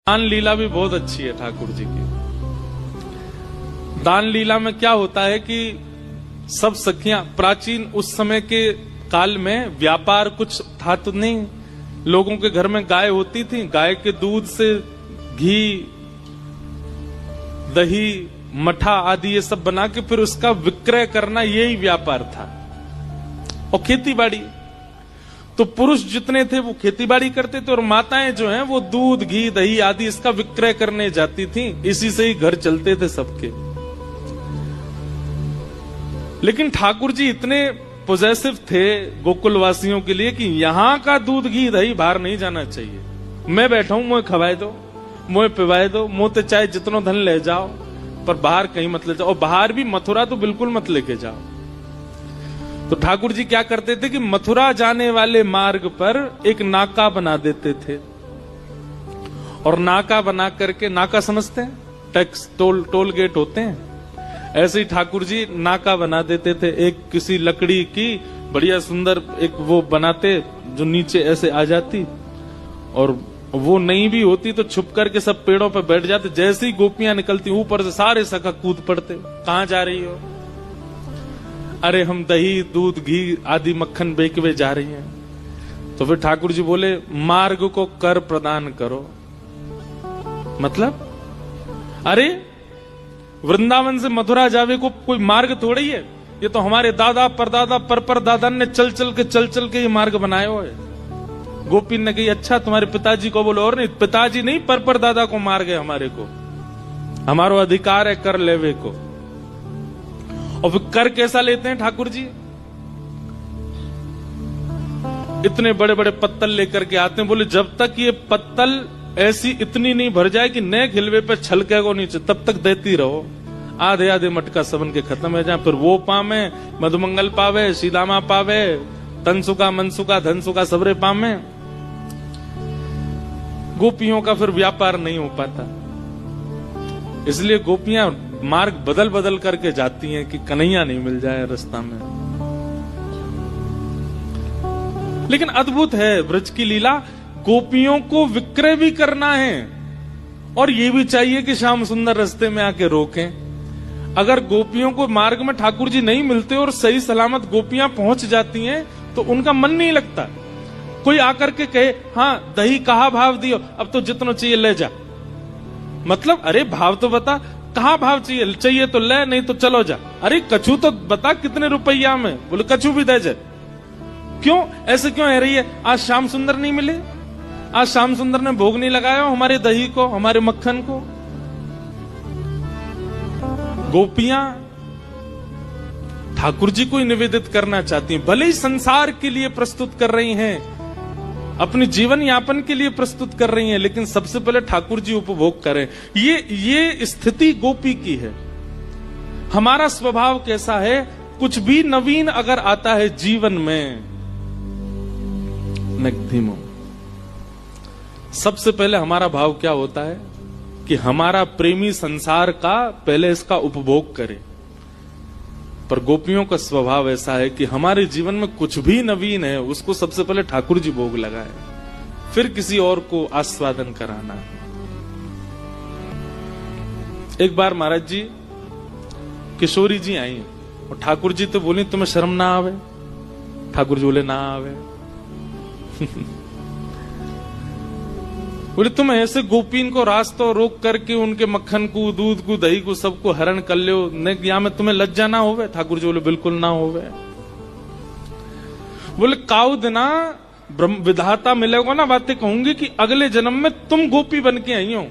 दान लीला भी बहुत अच्छी है ठाकुर जी की। दान लीला में क्या होता है कि सब सखियां, प्राचीन उस समय के काल में व्यापार कुछ था तो नहीं, लोगों के घर में गाय होती थी, गाय के दूध से घी, दही, मठा आदि ये सब बना के फिर उसका विक्रय करना, यही व्यापार था। और खेती बाड़ी, तो पुरुष जितने थे वो खेतीबाड़ी करते थे और माताएं जो हैं वो दूध, घी, दही आदि इसका विक्रय करने जाती थी। इसी से ही घर चलते थे सबके। लेकिन ठाकुर जी इतने पॉजिटिव थे गोकुल वासियों के लिए कि यहां का दूध, घी, दही बाहर नहीं जाना चाहिए। मैं बैठा हूं, मुझे खवाए दो, मुझे पिवाए दो, मुंह ते चाहे जितना धन ले जाओ, पर बाहर कहीं मत ले जाओ। और बाहर भी मथुरा तो बिल्कुल मत लेके जाओ। तो ठाकुर जी क्या करते थे कि मथुरा जाने वाले मार्ग पर एक नाका बना देते थे। और नाका बना करके, नाका समझते हैं, टैक्स टोल गेट होते हैं, ऐसे ही ठाकुर जी नाका बना देते थे। एक किसी लकड़ी की बढ़िया सुंदर एक वो बनाते जो नीचे ऐसे आ जाती, और वो नहीं भी होती तो छुप करके सब पेड़ों पर बैठ जाते। जैसे ही गोपियां निकलती ऊपर से सारे सखा कूद पड़ते, कहां जा रही हो? अरे हम दही, दूध, घी आदि मक्खन बेचवे जा रही हैं। तो फिर ठाकुर जी बोले, मार्ग को कर प्रदान करो। मतलब अरे वृंदावन से मथुरा जावे को कोई मार्ग थोड़ी है, ये तो हमारे दादा परदादा पर दादा ने चल चल के ये मार्ग बनाए हुए है। गोपी ने कही, अच्छा तुम्हारे पिताजी को बोलो। और नहीं, पिताजी नहीं, पर दादा को मार गए हमारे को, हमारो अधिकार है कर लेवे को। और फिर कर कैसा लेते हैं ठाकुर जी? इतने बड़े बड़े पत्तल लेकर के आते हैं। बोले जब तक ये पत्तल ऐसी इतनी नहीं भर जाए कि नए खिलवे पे छलके को नीचे, तब तक देती रहो। आधे आधे मटका सबन के खत्म हो जाए। फिर वो पावे, मधुमंगल पावे, सीदामा पावे, तनसुका, मनसुका, धनसुका सबरे पावे। गोपियों का फिर व्यापार नहीं हो पाता। इसलिए गोपियां मार्ग बदल बदल करके जाती हैं कि कन्हैया नहीं मिल जाए रास्ता में। लेकिन अद्भुत है ब्रज की लीला। गोपियों को विक्रय भी करना है और ये भी चाहिए कि श्याम सुंदर रास्ते में आके रोकें। अगर गोपियों को मार्ग में ठाकुर जी नहीं मिलते और सही सलामत गोपियां पहुंच जाती हैं तो उनका मन नहीं लगता। कोई आकर के कहे, हाँ दही कहा भाव दियो, अब तो जितना चाहिए ले जा। मतलब अरे भाव तो बता, कहाँ भाव चाहिए तो ले, नहीं तो चलो जा। अरे कछु तो बता कितने रुपया में? बोले कछु भी दे जा। क्यों ऐसे क्यों है रही है? आज श्याम सुंदर नहीं मिले, आज श्याम सुंदर ने भोग नहीं लगाया हमारे दही को, हमारे मक्खन को। गोपियां ठाकुर जी को ही निवेदित करना चाहती हैं, भले ही संसार के लिए प्रस्तुत कर रही हैं, अपने जीवन यापन के लिए प्रस्तुत कर रही हैं, लेकिन सबसे पहले ठाकुर जी उपभोग करें। ये स्थिति गोपी की है। हमारा स्वभाव कैसा है? कुछ भी नवीन अगर आता है जीवन में, नगधीमो, सबसे पहले हमारा भाव क्या होता है कि हमारा प्रेमी संसार का पहले इसका उपभोग करे। पर गोपियों का स्वभाव ऐसा है कि हमारे जीवन में कुछ भी नवीन है उसको सबसे पहले ठाकुर जी भोग लगाए, फिर किसी और को आस्वादन कराना है। एक बार महाराज जी, किशोरी जी आई और ठाकुर जी तो बोली, तुम्हें शर्म ना आवे? ठाकुर जी बोले, ना आवे। बोले तुम ऐसे गोपीन को रास्ता रोक करके उनके मक्खन को, दूध को, दही को सबको हरण कर लो, यहाँ में तुम्हें लज्जा ना होवे? ठाकुर जी बोले, बिल्कुल ना होवे। बोले काउ दिना विधाता मिलेगा ना, बातें कहूंगी कि अगले जन्म में तुम गोपी बन के आई हो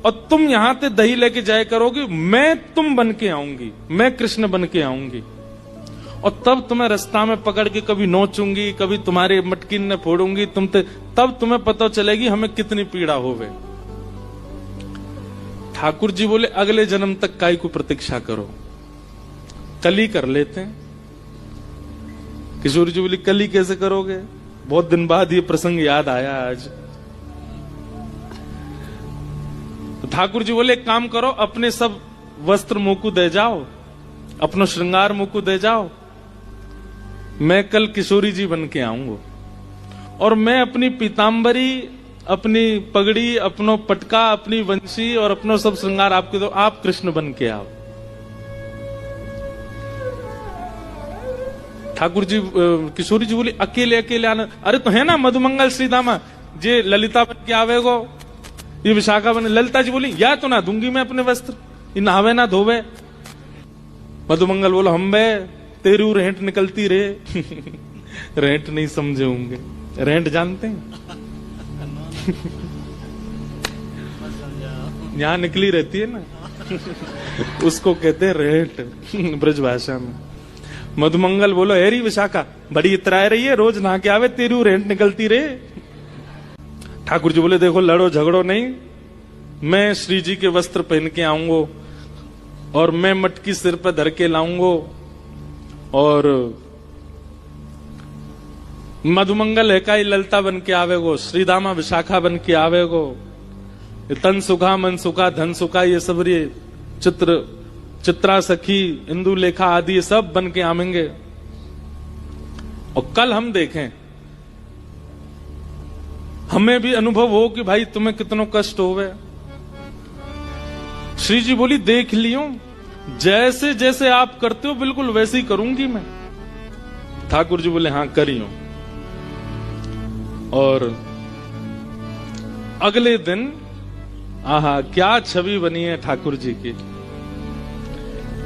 और तुम यहां से दही लेके जाया करोगे, मैं तुम बन के आऊंगी, मैं कृष्ण बन के आऊंगी, और तब तुम्हें रास्ता में पकड़ के कभी नोचूंगी, कभी तुम्हारे मटकिन ने फोड़ूंगी, तब तुम्हें पता चलेगी हमें कितनी पीड़ा होवे। ठाकुर जी बोले, अगले जन्म तक काय को प्रतीक्षा करो, कल ही कर लेते हैं। किशोर जी बोली, कल ही कैसे करोगे? बहुत दिन बाद ये प्रसंग याद आया आज। तो ठाकुर जी बोले, एक काम करो, अपने सब वस्त्र मुंह को दे जाओ, अपनो श्रृंगार मुंह को दे जाओ, मैं कल किशोरी जी बन के आऊंगा और मैं अपनी पीतांबरी अपनी पगड़ी, अपनो पटका, अपनी वंशी और अपनो सब श्रृंगार आपके दो, आप कृष्ण बन के आओ। ठाकुर जी, किशोरी जी बोली अकेले अकेले आना, अरे तो है ना मधुमंगल श्रीदामा, जे ललिता बन के आवेगो, ये विशाखा बन। ललिता जी बोली या तो ना दूंगी मैं अपने वस्त्र, ये नहावे ना धोवे। मधुमंगल बोलो हम बे तेरू रेंट निकलती रे। रेंट नहीं समझे होंगे, रेंट जानते हैं? यहां निकली रहती है ना, उसको कहते हैं रेंट ब्रज भाषा में। मधुमंगल बोलो हेरी विशाखा बड़ी इतराए रही है, रोज नहा के आवे, तेरू रेंट निकलती रे। ठाकुर जी बोले देखो लड़ो झगड़ो नहीं, मैं श्री जी के वस्त्र पहन के आऊंगो और मैं मटकी सिर पर धर के लाऊंगो, और मधुमंगल है का ललता बन के आवेगो, श्रीदामा विशाखा बन के आवेगो, तन सुखा मन सुखा धन सुखा, ये सब ये चित्रा सखी इंदु लेखा आदि ये सब बन के आवेंगे। और कल हम देखें, हमें भी अनुभव हो कि भाई तुम्हें कितनो कष्ट होवे। श्री जी बोली देख लियो, जैसे जैसे आप करते हो बिल्कुल वैसे ही करूंगी मैं। ठाकुर जी बोले हाँ करियो। और अगले दिन आहा क्या छवि बनी है ठाकुर जी की।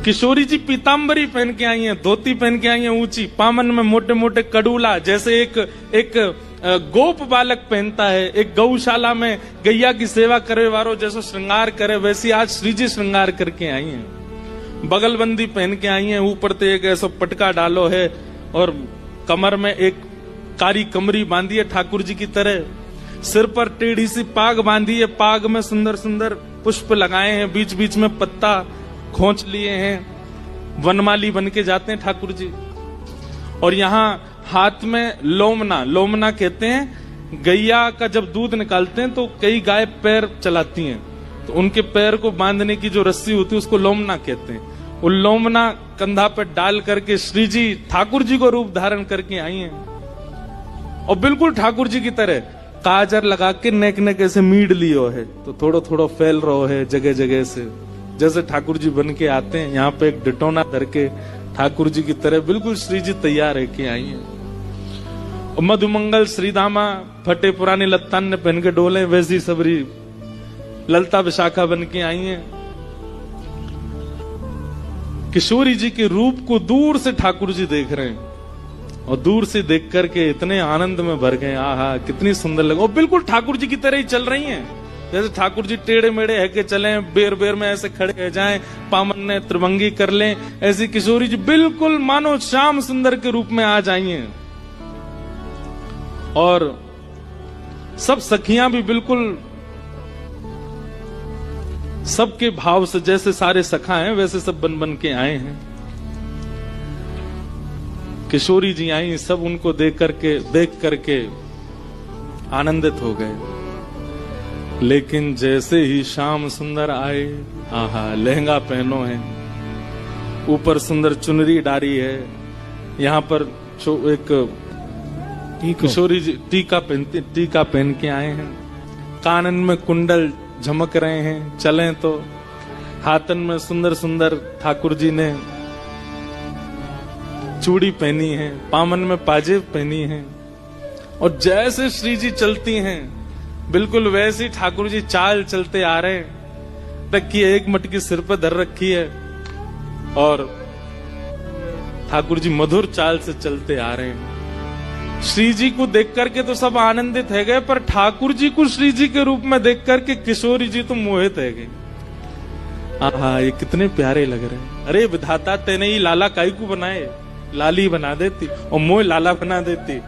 किशोरी जी पीतांबरी पहन के आई हैं, धोती पहन के आई हैं ऊंची, पामन में मोटे मोटे कड़ूला, जैसे एक गोप बालक पहनता है, एक गौशाला में गैया की सेवा करे वालों जैसा श्रृंगार करे, वैसी आज श्री जी श्रृंगार करके आई हैं। बगलबंदी पहन के आई हैं, ऊपर तो एक ऐसा पटका डालो है और कमर में एक कारी कमरी बांधी है ठाकुर जी की तरह, सिर पर टेढ़ी सी पाग बांधी है, पाग में सुंदर सुंदर पुष्प लगाए हैं, बीच बीच में पत्ता खोंच लिए हैं, वनमाली बन के जाते हैं ठाकुर जी। और यहाँ हाथ में लोमना, लोमना कहते हैं गैया का जब दूध निकालते हैं तो कई गाय पैर चलाती हैं, तो उनके पैर को बांधने की जो रस्सी होती है उसको लोमना कहते हैं। वो लोमना कंधा पर डाल करके श्री जी ठाकुर जी को रूप धारण करके आई हैं, और बिल्कुल ठाकुर जी की तरह काजर लगा के नेक नेक ऐसे मीड लियो है, तो थोड़ा थोड़ा फैल रहा है जगह जगह से, जैसे ठाकुर जी बन के आते हैं। यहाँ पे एक डिटोना धर के ठाकुर जी की तरह बिल्कुल श्री जी तैयार है के आई हैं। और मधुमंगल श्रीदामा फटे पुराने लत्तान ने पहन के डोले, वैसी सबरी ललता विशाखा बन के आई हैं। किशोरी जी के रूप को दूर से ठाकुर जी देख रहे हैं, और दूर से देख करके इतने आनंद में भर गए, आहा कितनी सुंदर लगे। और बिल्कुल ठाकुर जी की तरह ही चल रही हैं, जैसे ठाकुर जी टेढ़े मेढ़े है के चले, बेर बेर में ऐसे खड़े हो जाएं, पामन ने त्रिभंगी कर लें, ऐसी किशोरी जी बिल्कुल मानो श्याम सुंदर के रूप में आ जाइए। और सब सखियां भी बिल्कुल सबके भाव से, जैसे सारे सखा हैं वैसे सब बन बन के आए हैं। किशोरी जी आई, सब उनको देख करके आनंदित हो गए। लेकिन जैसे ही श्याम सुंदर आए, आहा लहंगा पहनो है, ऊपर सुंदर चुनरी डारी है, यहाँ पर एक किशोरी जी टीका पहन के आए हैं, कानन में कुंडल झमक रहे हैं, चलें तो हाथन में सुंदर सुंदर ठाकुर जी ने चूड़ी पहनी है, पामन में पाजेब पहनी है, और जैसे श्री जी चलती हैं बिल्कुल वैसे ठाकुर जी चाल चलते आ रहे हैं। रखी है एक मटकी सिर पर धर रखी है, और ठाकुर जी मधुर चाल से चलते आ रहे हैं। श्री जी को देख करके तो सब आनंदित है गए, पर ठाकुर जी को श्री जी के रूप में देख करके किशोरी जी तो मोहित है गई। आहा ये कितने प्यारे लग रहे हैं। अरे विधाता तेने ही लाला काई को बनाए, लाली बना देती और मोह लाला बना देती,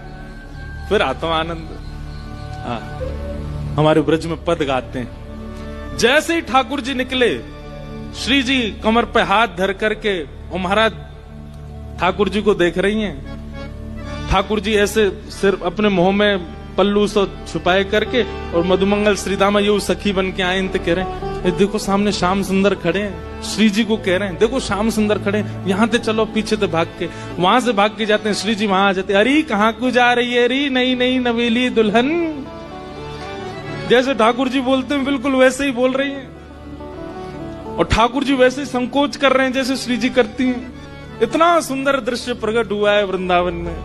फिर आता आनंद। हमारे ब्रज में पद गाते हैं, जैसे ही ठाकुर जी निकले, श्री जी कमर पे हाथ धर करके और महाराज ठाकुर जी को देख रही हैं। ठाकुर जी ऐसे सिर्फ अपने मुंह में पल्लू से छुपाए करके, और मधुमंगल श्रीदामा ये सखी बन के आए, इनते कह रहे हैं देखो सामने श्याम सुंदर खड़े हैं। श्री जी को कह रहे हैं देखो श्याम सुंदर खड़े हैं, यहाँ से चलो, पीछे से भाग के, वहां से भाग के जाते हैं। श्री जी वहां आ जाते, अरे कहाँ को जा रही है, अरे नई नई नवेली दुल्हन, जैसे ठाकुर जी बोलते हैं बिल्कुल वैसे ही बोल रही हैं, और ठाकुर जी वैसे ही संकोच कर रहे हैं जैसे श्री जी करती हैं। इतना सुंदर दृश्य प्रकट हुआ है वृंदावन में।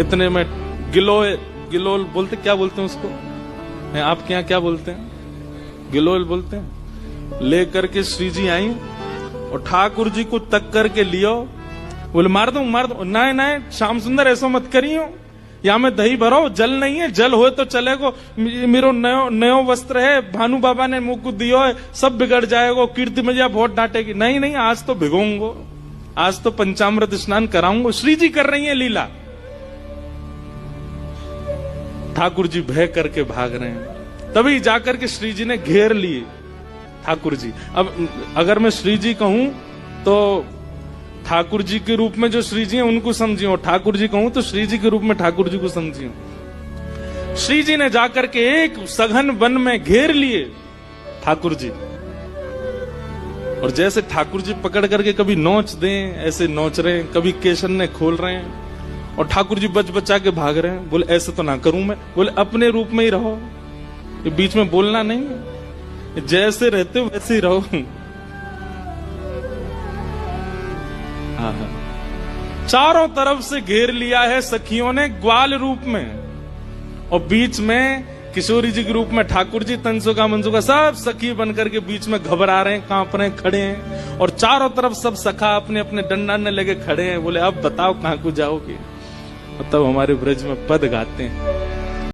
इतने में गिलोल बोलते, क्या बोलते हैं उसको, आपके यहाँ क्या बोलते हैं? गिलोल बोलते हैं। लेकर के श्री जी आई और ठाकुर जी को तक करके लियो, बोले मार दो। नहीं नहीं श्याम सुंदर ऐसा मत करियो, या में दही भरो, जल नहीं है, जल हो तो चलेगो, मेरो नयो वस्त्र है, भानु बाबा ने मुंह को दियो है, सब बिगड़ जाएगा, कीर्ति मैया बहुत डांटेगी। नहीं नहीं आज तो भिगोंगो, आज तो पंचामृत स्नान कराऊंगो। श्री जी कर रही है लीला। ठाकुर जी भय करके भाग रहे हैं, तभी जाकर के श्री जी ने घेर लिए ठाकुर जी। अब अगर मैं श्री जी कहूं तो ठाकुर जी के रूप में जो श्री जी हैं उनको समझिए, और ठाकुर जी कहूं तो श्री जी के रूप में ठाकुर जी को समझिए। श्री जी ने जाकर के एक सघन वन में घेर लिए ठाकुर जी, और जैसे ठाकुर जी पकड़ करके कभी नोच दें ऐसे नोच रहे हैं, कभी केशन ने खोल रहे हैं, और ठाकुर जी बच बचा के भाग रहे हैं। बोले ऐसे तो ना करूं मैं, बोले अपने रूप में ही रहो, ये बीच में बोलना नहीं, जैसे रहते हो वैसे ही रहो। चारों तरफ से घेर लिया है सखियों ने ग्वाल रूप में, और बीच में किशोरी जी के रूप में ठाकुर जी, तंसुका मनसुका सब सखी बनकर के बीच में घबरा रहे हैं, कांप रहे हैं, खड़े हैं, और चारों तरफ सब सखा अपने अपने डंडा लगे खड़े हैं। बोले अब बताओ कहां को जाओगे? तब हमारे ब्रज में पद गाते हैं,